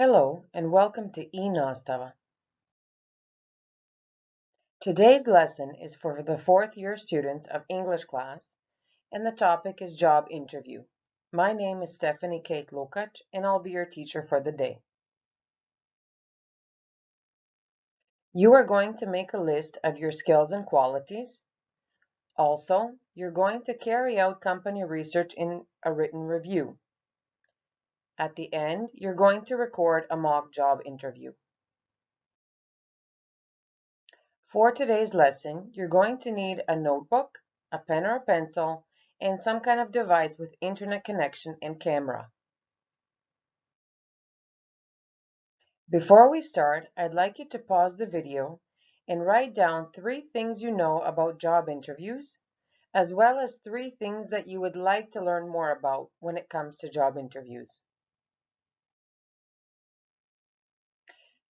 Hello and welcome to i-nastava. Today's lesson is for the fourth year students of English class and the topic is job interview. My name is Stephanie Kate Lukač and I'll be your teacher for the day. You are going to make a list of your skills and qualities. Also, you're going to carry out company research in a written review. At the end, you're going to record a mock job interview. For today's lesson, you're going to need a notebook, a pen or a pencil, and some kind of device with internet connection and camera. Before we start, I'd like you to pause the video and write down 3 things you know about job interviews, as well as 3 things that you would like to learn more about when it comes to job interviews.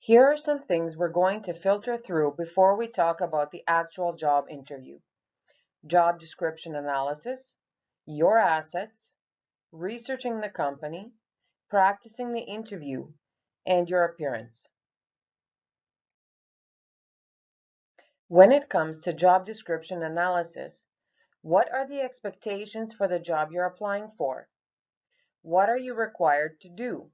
Here are some things we're going to filter through before we talk about the actual job interview. Job description analysis, your assets, researching the company, practicing the interview, and your appearance. When it comes to job description analysis, what are the expectations for the job you're applying for? What are you required to do?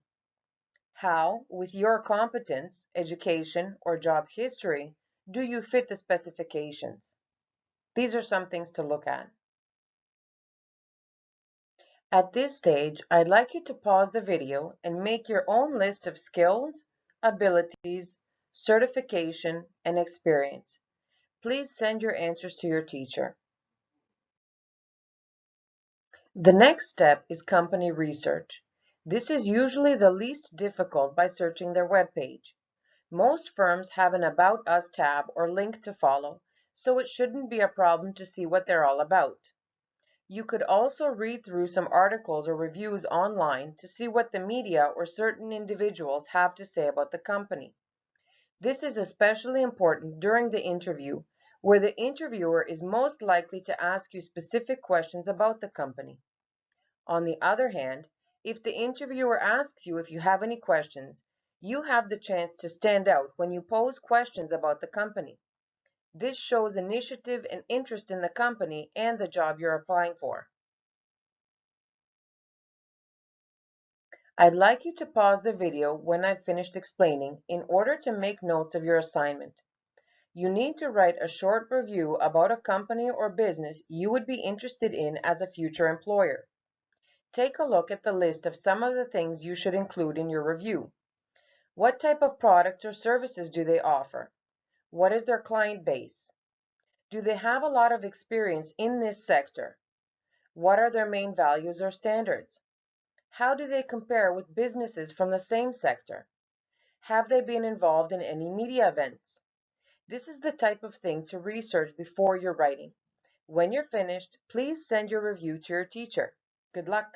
How, with your competence, education, or job history, do you fit the specifications? These are some things to look at. At this stage, I'd like you to pause the video and make your own list of skills, abilities, certification, and experience. Please send your answers to your teacher. The next step is company research. This is usually the least difficult by searching their webpage. Most firms have an About Us tab or link to follow, so it shouldn't be a problem to see what they're all about. You could also read through some articles or reviews online to see what the media or certain individuals have to say about the company. This is especially important during the interview, where the interviewer is most likely to ask you specific questions about the company. On the other hand, if the interviewer asks you if you have any questions, you have the chance to stand out when you pose questions about the company. This shows initiative and interest in the company and the job you're applying for. I'd like you to pause the video when I've finished explaining in order to make notes of your assignment. You need to write a short review about a company or business you would be interested in as a future employer. Take a look at the list of some of the things you should include in your review. What type of products or services do they offer? What is their client base? Do they have a lot of experience in this sector? What are their main values or standards? How do they compare with businesses from the same sector? Have they been involved in any media events? This is the type of thing to research before you're writing. When you're finished, please send your review to your teacher. Good luck.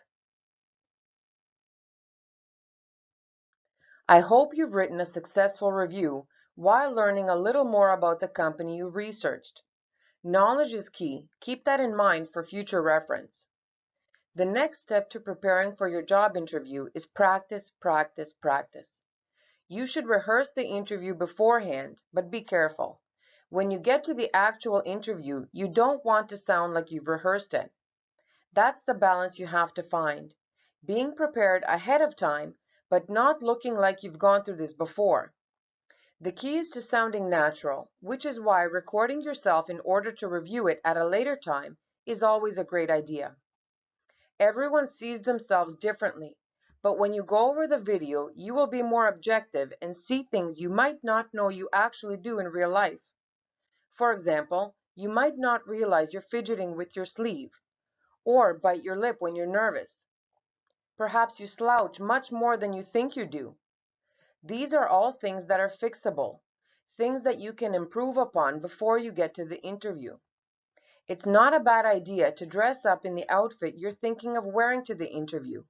I hope you've written a successful review while learning a little more about the company you researched. Knowledge is key. Keep that in mind for future reference. The next step to preparing for your job interview is practice, practice, practice. You should rehearse the interview beforehand, but be careful. When you get to the actual interview, you don't want to sound like you've rehearsed it. That's the balance you have to find. Being prepared ahead of time, but not looking like you've gone through this before. The key is to sounding natural, which is why recording yourself in order to review it at a later time is always a great idea. Everyone sees themselves differently, but when you go over the video, you will be more objective and see things you might not know you actually do in real life. For example, you might not realize you're fidgeting with your sleeve, or bite your lip when you're nervous. Perhaps you slouch much more than you think you do. These are all things that are fixable, things that you can improve upon before you get to the interview. It's not a bad idea to dress up in the outfit you're thinking of wearing to the interview.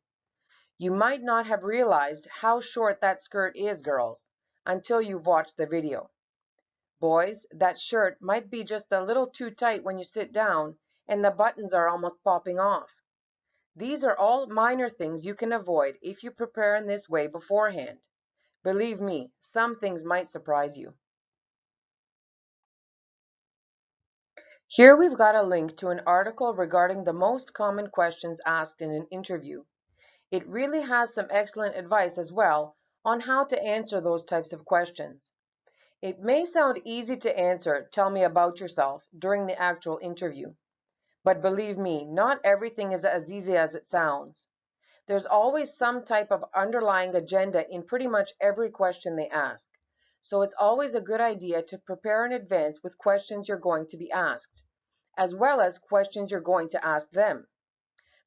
You might not have realized how short that skirt is, girls, until you've watched the video. Boys, that shirt might be just a little too tight when you sit down and the buttons are almost popping off. These are all minor things you can avoid if you prepare in this way beforehand. Believe me, some things might surprise you. Here we've got a link to an article regarding the most common questions asked in an interview. It really has some excellent advice as well on how to answer those types of questions. It may sound easy to answer, "Tell me about yourself," during the actual interview. But believe me, not everything is as easy as it sounds. There's always some type of underlying agenda in pretty much every question they ask. So it's always a good idea to prepare in advance with questions you're going to be asked, as well as questions you're going to ask them.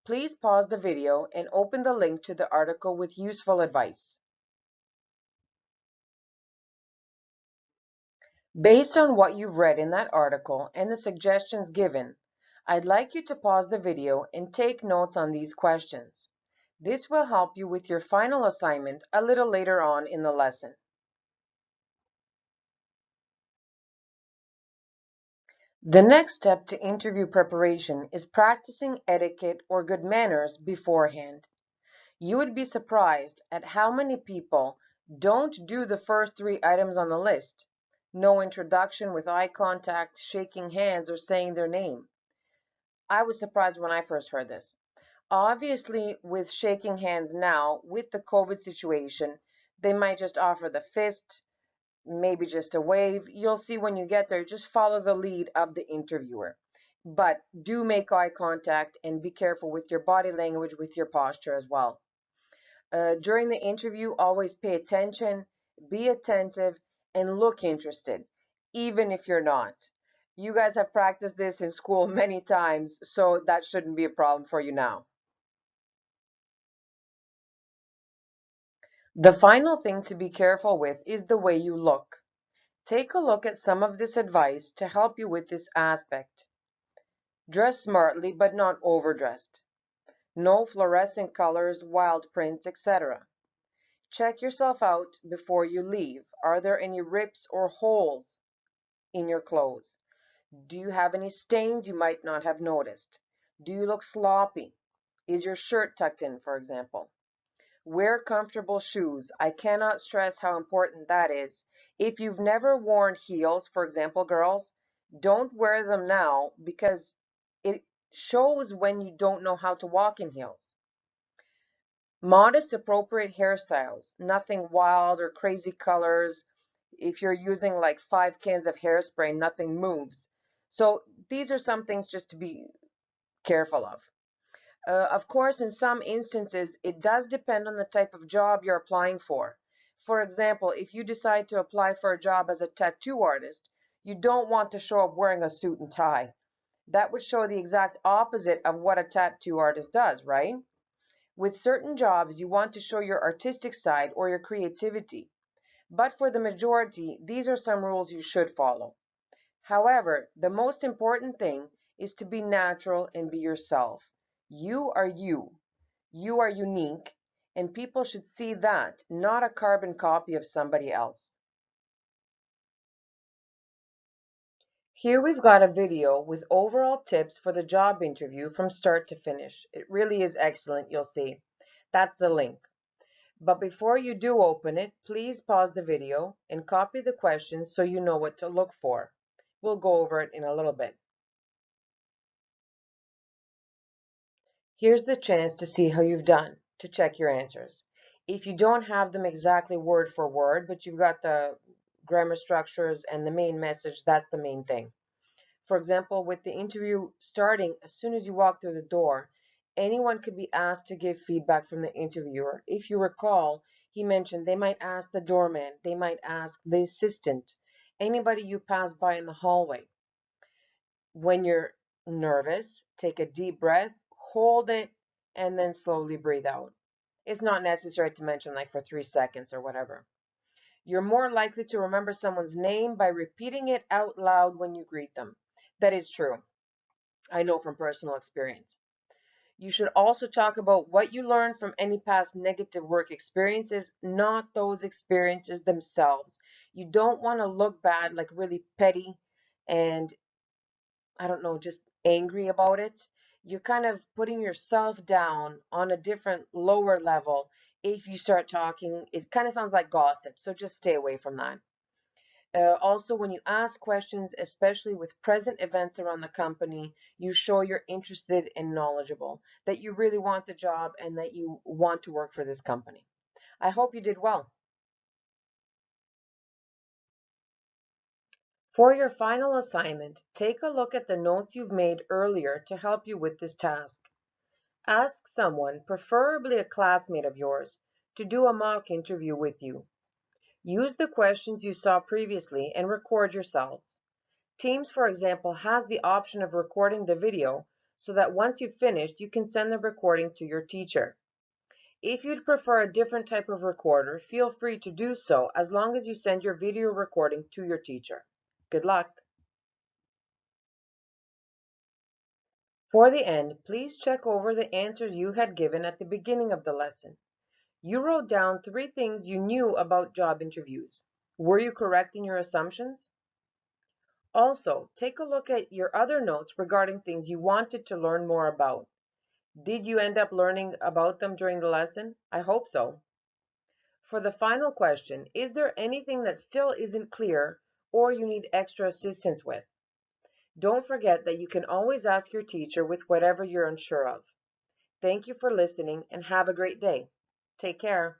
Please pause the video and open the link to the article with useful advice. Based on what you've read in that article and the suggestions given, I'd like you to pause the video and take notes on these questions. This will help you with your final assignment a little later on in the lesson. The next step to interview preparation is practicing etiquette or good manners beforehand. You would be surprised at how many people don't do the first three items on the list. No introduction with eye contact, shaking hands, or saying their name. I was surprised when I first heard this. Obviously, with shaking hands now, with the COVID situation, they might just offer the fist, maybe just a wave. You'll see when you get there, just follow the lead of the interviewer. But do make eye contact and be careful with your body language, with your posture as well. During the interview, always pay attention, be attentive, and look interested, even if you're not. You guys have practiced this in school many times, so that shouldn't be a problem for you now. The final thing to be careful with is the way you look. Take a look at some of this advice to help you with this aspect. Dress smartly, but not overdressed. No fluorescent colors, wild prints, etc. Check yourself out before you leave. Are there any rips or holes in your clothes? Do you have any stains you might not have noticed? Do you look sloppy? Is your shirt tucked in, for example? Wear comfortable shoes. I cannot stress how important that is. If you've never worn heels, for example, girls, don't wear them now because it shows when you don't know how to walk in heels. Modest, appropriate hairstyles, nothing wild or crazy colors. If you're using like 5 cans of hairspray, nothing moves. So these are some things just to be careful of. Of course, in some instances, it does depend on the type of job you're applying for. For example, if you decide to apply for a job as a tattoo artist, you don't want to show up wearing a suit and tie. That would show the exact opposite of what a tattoo artist does, right? With certain jobs, you want to show your artistic side or your creativity. But for the majority, these are some rules you should follow. However, the most important thing is to be natural and be yourself. You are you. You are unique, and people should see that, not a carbon copy of somebody else. Here we've got a video with overall tips for the job interview from start to finish. It really is excellent, you'll see. That's the link. But before you do open it, please pause the video and copy the questions so you know what to look for. We'll go over it in a little bit. Here's the chance to see how you've done, to check your answers. If you don't have them exactly word for word, but you've got the grammar structures and the main message, that's the main thing. For example, with the interview starting, as soon as you walk through the door, anyone could be asked to give feedback from the interviewer. If you recall, he mentioned they might ask the doorman, they might ask the assistant, anybody you pass by in the hallway. When you're nervous, take a deep breath, hold it, and then slowly breathe out. It's not necessary to mention like for 3 seconds or whatever. You're more likely to remember someone's name by repeating it out loud when you greet them. That is true. I know from personal experience. You should also talk about what you learned from any past negative work experiences, not those experiences themselves. You don't want to look bad, like really petty and I don't know, just angry about it. You're kind of putting yourself down on a different lower level If you start talking, it kind of sounds like gossip, so just stay away from that. Also, when you ask questions, especially with present events around the company, you show you're interested and knowledgeable, that you really want the job and that you want to work for this company. I hope you did well. For your final assignment, take a look at the notes you've made earlier to help you with this task. Ask someone, preferably a classmate of yours, to do a mock interview with you. Use the questions you saw previously and record yourselves. Teams, for example, has the option of recording the video so that once you've finished, you can send the recording to your teacher. If you'd prefer a different type of recorder, feel free to do so as long as you send your video recording to your teacher. Good luck! For the end, please check over the answers you had given at the beginning of the lesson. You wrote down 3 things you knew about job interviews. Were you correct in your assumptions? Also, take a look at your other notes regarding things you wanted to learn more about. Did you end up learning about them during the lesson? I hope so. For the final question, is there anything that still isn't clear or you need extra assistance with? Don't forget that you can always ask your teacher with whatever you're unsure of. Thank you for listening and have a great day. Take care.